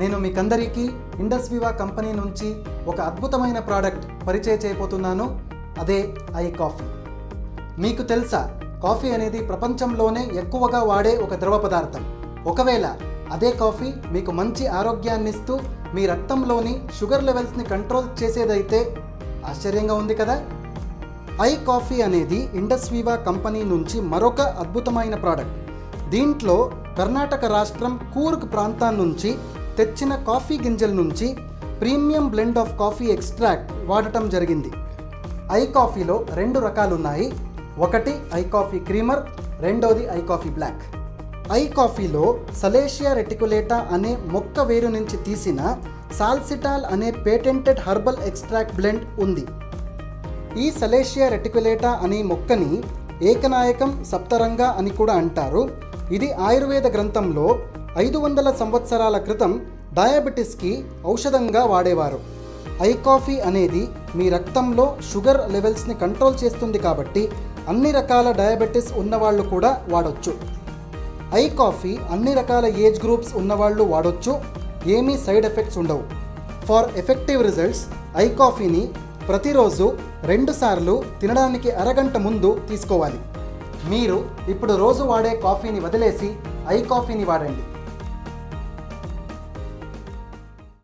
నేను మీకందరికీ ఇండస్వివా కంపెనీ నుంచి ఒక అద్భుతమైన ప్రోడక్ట్ పరిచయం చేయబోతున్నాను. అదే ఐ కాఫీ. మీకు తెలుసా, కాఫీ అనేది ప్రపంచంలోనే ఎక్కువగా వాడే ఒక ద్రవ పదార్థం. ఒకవేళ అదే కాఫీ మీకు మంచి ఆరోగ్యాన్ని ఇస్తూ మీ రక్తంలోని షుగర్ లెవెల్స్ని కంట్రోల్ చేసేదైతే ఆశ్చర్యంగా ఉంది కదా. ఐ కాఫీ అనేది ఇండస్వివా కంపెనీ నుంచి మరొక అద్భుతమైన ప్రోడక్ట్. దీంట్లో కర్ణాటక రాష్ట్రం కూర్గ్ ప్రాంతం నుంచి తెచ్చిన కాఫీ గింజల నుంచి premium blend of coffee extract వాడటం జరిగింది. ఐ కాఫీలో 2 రకాలు ఉన్నాయి. ఒకటి ఐ కాఫీ క్రీమర్, రెండోది ఐ కాఫీ బ్లాక్. ఐ కాఫీలో సలేషియా రెటికులేటా అనే మొక్క వేరు నుంచి తీసిన సాల్సిటాల్ అనే పేటెంటెడ్ హర్బల్ ఎక్స్ట్రాక్ట్ బ్లెండ్ ఉంది. ఈ సలేషియా రెటికులేటా అనే మొక్కని ఏకనాయకం సప్తరంగ అని కూడా అంటారు. ఇది ఆయుర్వేద గ్రంథంలో 500 సంవత్సరాల క్రితం డయాబెటిస్కి ఔషధంగా వాడేవారు. ఐ కాఫీ అనేది మీ రక్తంలో షుగర్ లెవెల్స్ని కంట్రోల్ చేస్తుంది కాబట్టి అన్ని రకాల డయాబెటిస్ ఉన్నవాళ్ళు కూడా వాడొచ్చు. ఐ కాఫీ అన్ని రకాల ఏజ్ గ్రూప్స్ ఉన్నవాళ్ళు వాడొచ్చు. ఏమీ సైడ్ ఎఫెక్ట్స్ ఉండవు. ఫర్ ఎఫెక్టివ్ రిజల్ట్స్ ఐ కాఫీని ప్రతిరోజు 2 సార్లు తినడానికి అరగంట ముందు తీసుకోవాలి. మీరు ఇప్పుడు రోజు వాడే కాఫీని వదిలేసి ఐ కాఫీని వాడండి.